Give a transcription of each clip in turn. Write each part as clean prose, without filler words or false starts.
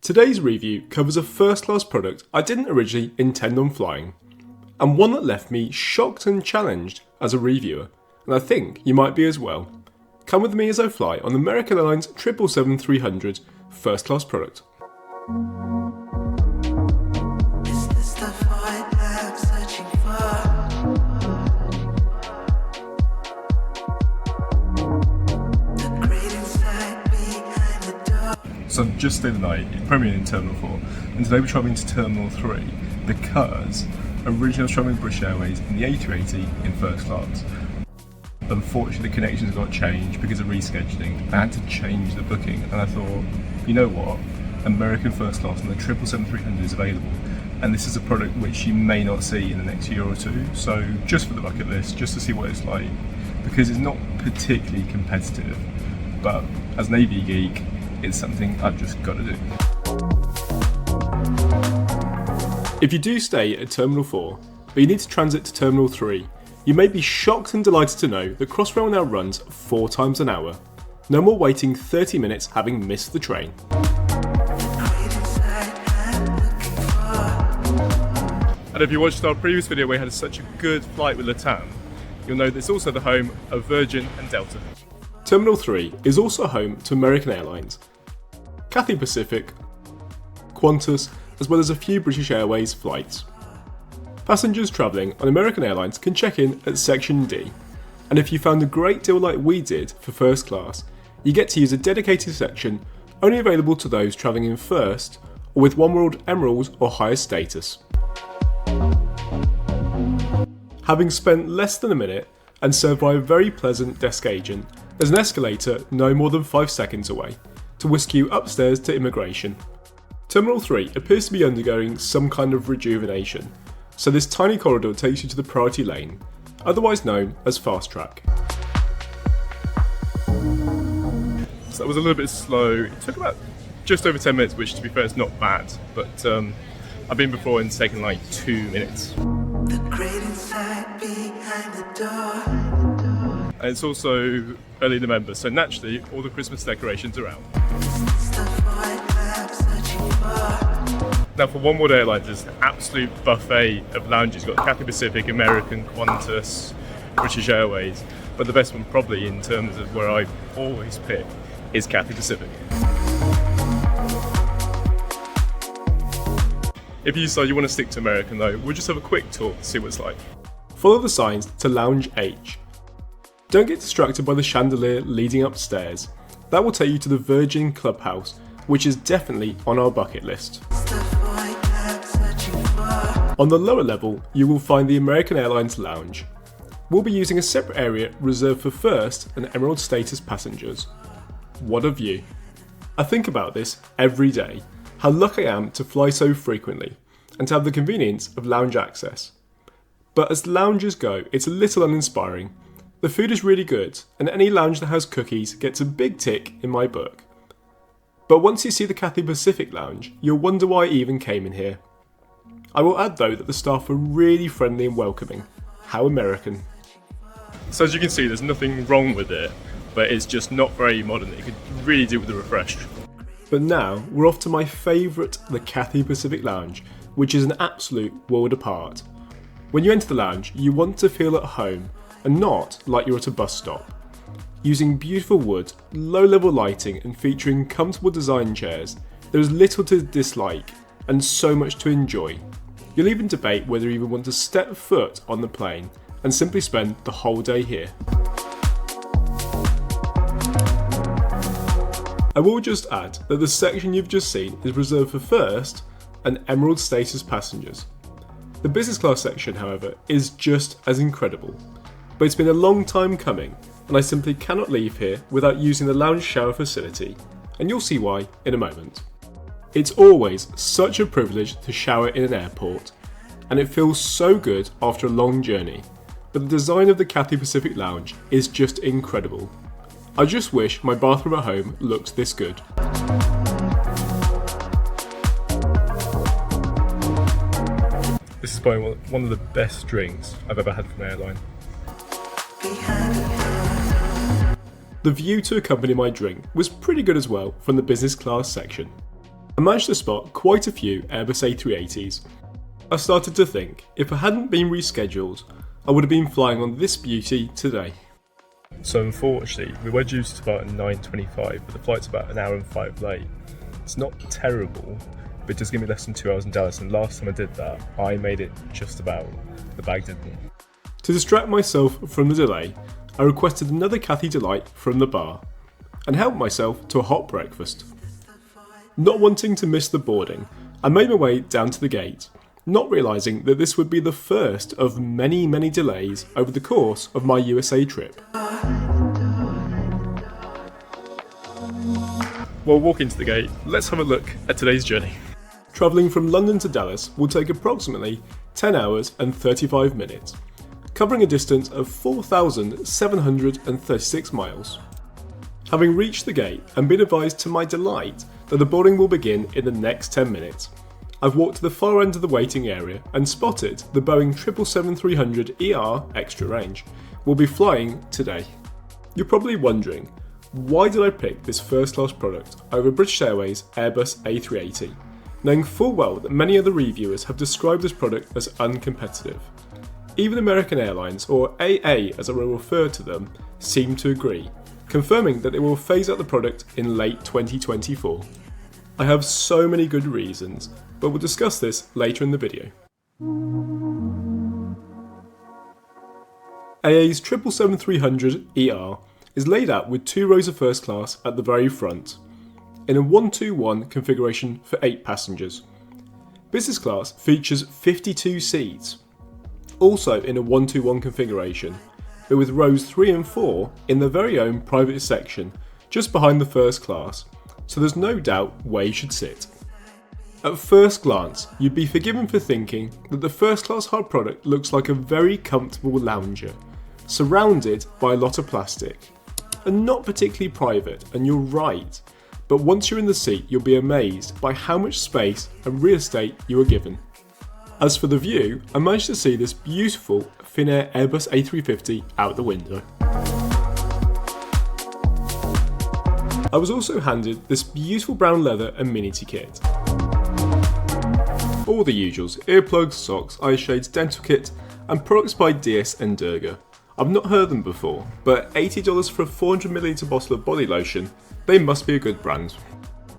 Today's review covers a first class product I didn't originally intend on flying, and one that left me shocked and challenged as a reviewer, and I think you might be as well. Come with me as I fly on the American Airlines 777-300 first class product. So I've just stayed the night in Premier in Terminal 4, and today we're travelling to Terminal 3 because originally I was travelling with British Airways in the A380 in first class. Unfortunately the connections got changed because of rescheduling. I had to change the booking, and I thought, you know what, American first class on the 777-300 is available, and this is a product which you may not see in the next year or two, so just for the bucket list, just to see what it's like, because it's not particularly competitive, but as an AV geek, it's something I've just got to do. If you do stay at Terminal 4, but you need to transit to Terminal 3, you may be shocked and delighted to know that Crossrail now runs 4 times an hour. No more waiting 30 minutes having missed the train. And if you watched our previous video where we had such a good flight with Latam, you'll know that it's also the home of Virgin and Delta. Terminal 3 is also home to American Airlines, Cathay Pacific, Qantas, as well as a few British Airways flights. Passengers travelling on American Airlines can check in at Section D, and if you found a great deal like we did for first class, you get to use a dedicated section only available to those travelling in first or with Oneworld Emerald or higher status. Having spent less than a minute and served by a very pleasant desk agent, there's an escalator no more than 5 seconds away to whisk you upstairs to immigration. Terminal 3 appears to be undergoing some kind of rejuvenation, so this tiny corridor takes you to the priority lane, otherwise known as fast track. So that was a little bit slow. It took about just over 10 minutes, which to be fair is not bad, but I've been before and it's taken like 2 minutes. The great inside behind the door. And it's also early November, so naturally all the Christmas decorations are out. Now for Oneworld Airlines, there's an absolute buffet of lounges. You've got Cathay Pacific, American, Qantas, British Airways, but the best one probably in terms of where I always pick is Cathay Pacific. If you decide you want to stick to American though, we'll just have a quick tour to see what it's like. Follow the signs to Lounge H. Don't get distracted by the chandelier leading upstairs. That will take you to the Virgin Clubhouse, which is definitely on our bucket list. On the lower level, you will find the American Airlines Lounge. We'll be using a separate area reserved for first and Emerald status passengers. What a view. I think about this every day, how lucky I am to fly so frequently and to have the convenience of lounge access. But as lounges go, it's a little uninspiring. The food is really good, and any lounge that has cookies gets a big tick in my book. But once you see the Cathay Pacific Lounge, you'll wonder why I even came in here. I will add though that the staff are really friendly and welcoming. How American. So as you can see, there's nothing wrong with it, but it's just not very modern. You could really do with a refresh. But now, we're off to my favourite, the Cathay Pacific Lounge, which is an absolute world apart. When you enter the lounge, you want to feel at home, and not like you're at a bus stop. Using beautiful wood, low-level lighting and featuring comfortable design chairs, there is little to dislike and so much to enjoy. You'll even debate whether you even want to step foot on the plane and simply spend the whole day here. I will just add that the section you've just seen is reserved for first and Emerald status passengers. The business class section, however, is just as incredible. But it's been a long time coming, and I simply cannot leave here without using the lounge shower facility, and you'll see why in a moment. It's always such a privilege to shower in an airport, and it feels so good after a long journey, but the design of the Cathay Pacific Lounge is just incredible. I just wish my bathroom at home looked this good. This is probably one of the best drinks I've ever had from an airline. The view to accompany my drink was pretty good as well from the business class section. I managed to spot quite a few Airbus A380s. I started to think, if I hadn't been rescheduled, I would have been flying on this beauty today. So unfortunately, we were due to depart at 9:25, but the flight's about an hour and 5 late. It's not terrible, but it does give me less than 2 hours in Dallas, and last time I did that, I made it just about. The bag didn't. To distract myself from the delay, I requested another Cathy Delight from the bar, and helped myself to a hot breakfast. Not wanting to miss the boarding, I made my way down to the gate, not realising that this would be the first of many delays over the course of my USA trip. While walking to the gate, let's have a look at today's journey. Travelling from London to Dallas will take approximately 10 hours and 35 minutes, covering a distance of 4,736 miles. Having reached the gate and been advised to my delight that the boarding will begin in the next 10 minutes, I've walked to the far end of the waiting area and spotted the Boeing 777-300ER extra range will be flying today. You're probably wondering, why did I pick this first class product over British Airways Airbus A380, knowing full well that many other reviewers have described this product as uncompetitive. Even American Airlines, or AA as I will refer to them, seem to agree, confirming that they will phase out the product in late 2024. I have so many good reasons, but we'll discuss this later in the video. AA's 777-300ER is laid out with 2 rows of first class at the very front, in a 1-2-1 configuration for 8 passengers. Business class features 52 seats, also in a 1-2-1 configuration, but with rows 3 and 4 in their very own private section just behind the first class, so there's no doubt where you should sit. At first glance, you'd be forgiven for thinking that the first class hard product looks like a very comfortable lounger, surrounded by a lot of plastic, and not particularly private, and you're right, but once you're in the seat you'll be amazed by how much space and real estate you are given. As for the view, I managed to see this beautiful Finnair Airbus A350 out the window. I was also handed this beautiful brown leather Amenity kit. All the usuals: earplugs, socks, eye shades, dental kit, and products by DS and Durga. I've not heard them before, but $80 for a 400ml bottle of body lotion, they must be a good brand.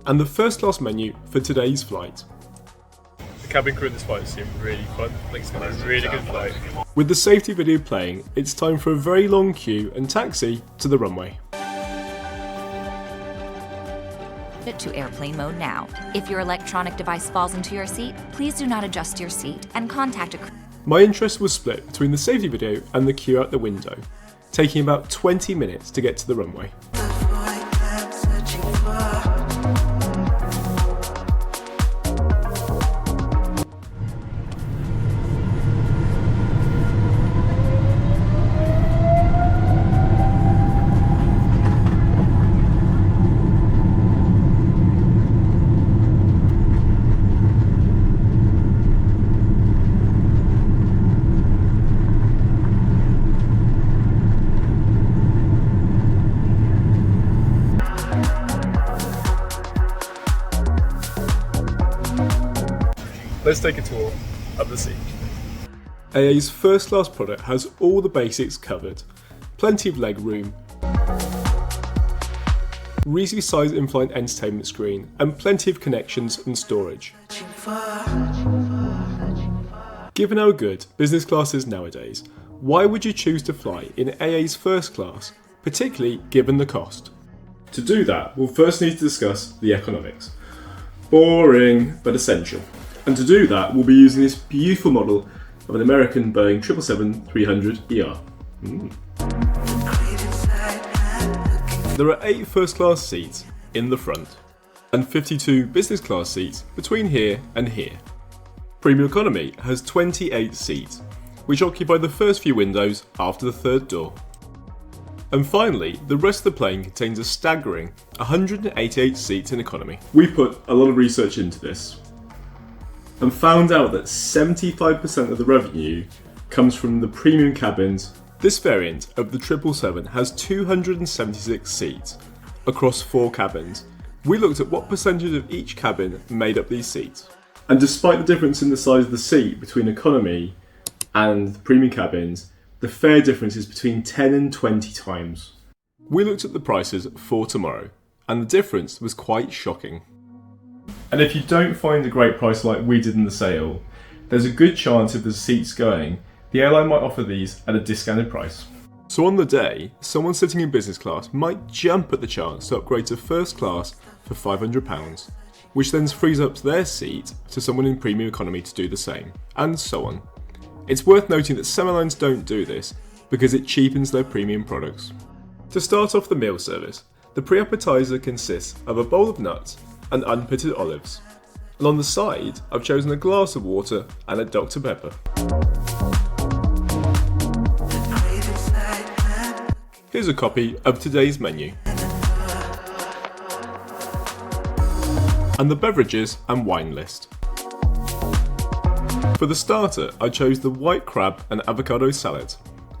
And the first class menu for today's flight. The cabin crew in this flight seem really fun, it's going to be a really good flight. With the safety video playing, it's time for a very long queue and taxi to the runway. To airplane mode now. If your electronic device falls into your seat, please do not adjust your seat and contact a crew. My interest was split between the safety video and the queue out the window, taking about 20 minutes to get to the runway. Let's take a tour of the seat. AA's first class product has all the basics covered. Plenty of leg room, reasonably sized in-flight entertainment screen, and plenty of connections and storage. Given how good business class is nowadays, why would you choose to fly in AA's first class, particularly given the cost? To do that, we'll first need to discuss the economics. Boring, but essential. And to do that, we'll be using this beautiful model of an American Boeing 777-300ER. There are 8 first class seats in the front, and 52 business class seats between here and here. Premium Economy has 28 seats, which occupy the first few windows after the third door. And finally, the rest of the plane contains a staggering 188 seats in economy. We put a lot of research into this, and found out that 75% of the revenue comes from the premium cabins. This variant of the 777 has 276 seats across 4 cabins, We looked at what percentage of each cabin made up these seats. And despite the difference in the size of the seat between economy and premium cabins, the fare difference is between 10 and 20 times. We looked at the prices for tomorrow, and the difference was quite shocking. And if you don't find a great price like we did in the sale, there's a good chance if there's seats going, the airline might offer these at a discounted price. So on the day, someone sitting in business class might jump at the chance to upgrade to first class for £500, which then frees up their seat to someone in premium economy to do the same, and so on. It's worth noting that some airlines don't do this because it cheapens their premium products. To start off the meal service, the pre-appetizer consists of a bowl of nuts and unpitted olives, and on the side I've chosen a glass of water and a Dr Pepper. Here's a copy of today's menu. And the beverages and wine list. For the starter, I chose the white crab and avocado salad,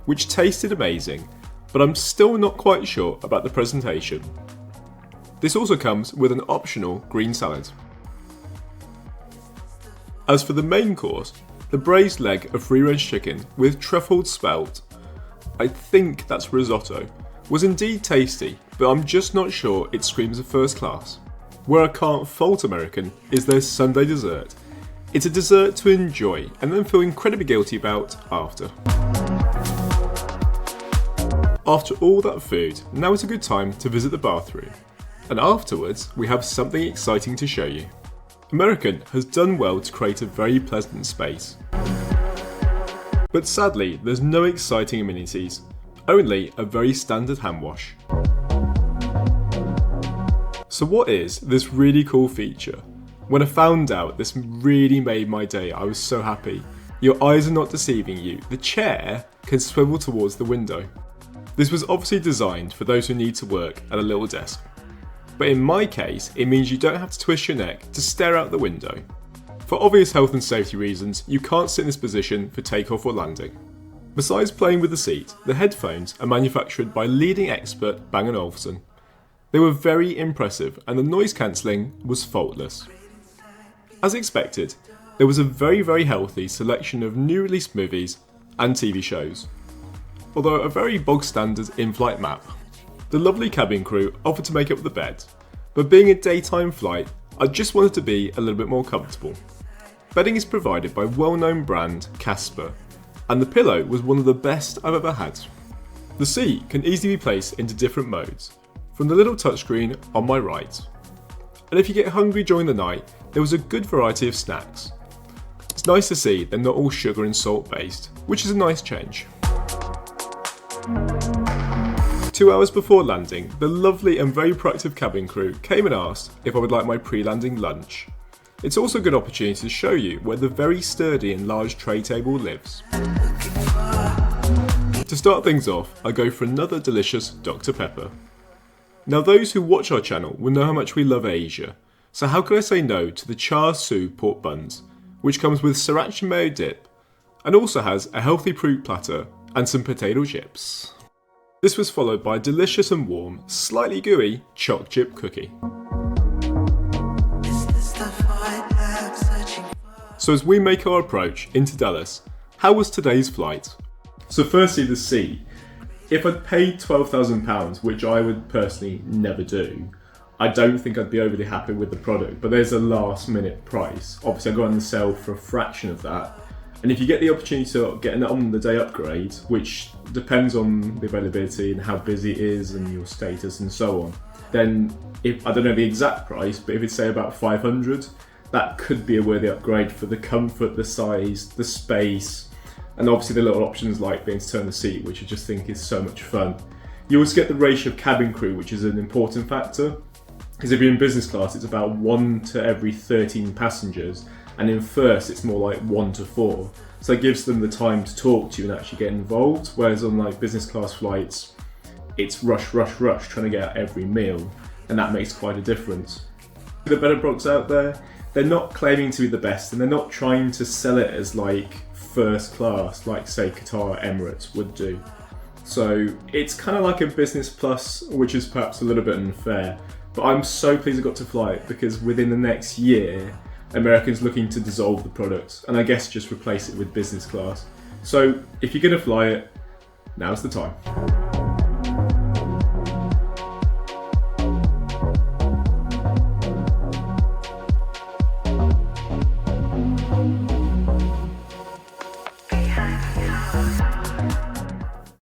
which tasted amazing, but I'm still not quite sure about the presentation. This also comes with an optional green salad. As for the main course, the braised leg of free-range chicken with truffled spelt, I think that's risotto, was indeed tasty, but I'm just not sure it screams of first class. Where I can't fault American is their Sunday dessert. It's a dessert to enjoy and then feel incredibly guilty about after. After all that food, now is a good time to visit the bathroom. And afterwards, we have something exciting to show you. American has done well to create a very pleasant space. But sadly, there's no exciting amenities, only a very standard hand wash. So what is this really cool feature? When I found out, this really made my day. I was so happy. Your eyes are not deceiving you. The chair can swivel towards the window. This was obviously designed for those who need to work at a little desk. But in my case, it means you don't have to twist your neck to stare out the window. For obvious health and safety reasons, you can't sit in this position for takeoff or landing. Besides playing with the seat, the headphones are manufactured by leading expert Bang & Olufsen. They were very impressive and the noise cancelling was faultless. As expected, there was a very healthy selection of new release movies and TV shows, although a very bog standard in-flight map. The lovely cabin crew offered to make up the bed, but being a daytime flight, I just wanted to be a little bit more comfortable. Bedding is provided by well-known brand Casper, and the pillow was one of the best I've ever had. The seat can easily be placed into different modes, from the little touchscreen on my right. And if you get hungry during the night, there was a good variety of snacks. It's nice to see they're not all sugar and salt based, which is a nice change. 2 hours before landing, the lovely and very proactive cabin crew came and asked if I would like my pre-landing lunch. It's also a good opportunity to show you where the very sturdy and large tray table lives. To start things off, I go for another delicious Dr Pepper. Now those who watch our channel will know how much we love Asia, so how could I say no to the char siu pork buns, which comes with sriracha mayo dip, and also has a healthy fruit platter and some potato chips. This was followed by a delicious and warm, slightly gooey choc chip cookie. So as we make our approach into Dallas, how was today's flight? So firstly the seat. If I'd paid £12,000, which I would personally never do, I don't think I'd be overly happy with the product, but there's a last minute price. Obviously I got on the sale for a fraction of that. And if you get the opportunity to get an on the day upgrade, which depends on the availability and how busy it is and your status and so on, then if I don't know the exact price, but if it's say about 500, that could be a worthy upgrade for the comfort, the size, the space, and obviously the little options like being able to turn the seat, which I just think is so much fun. You also get the ratio of cabin crew, which is an important factor, because if you're in business class, it's about 1 to every 13 passengers, and in first, it's more like 1 to 4. So it gives them the time to talk to you and actually get involved, whereas on like business class flights, it's rush, trying to get out every meal, and that makes quite a difference. The better products out there, they're not claiming to be the best, and they're not trying to sell it as like first class, like say Qatar or Emirates would do. So it's kind of like a business plus, which is perhaps a little bit unfair, But I'm so pleased I got to fly it because within the next year, American's looking to dissolve the product and I guess just replace it with business class. So if you're going to fly it, now's the time.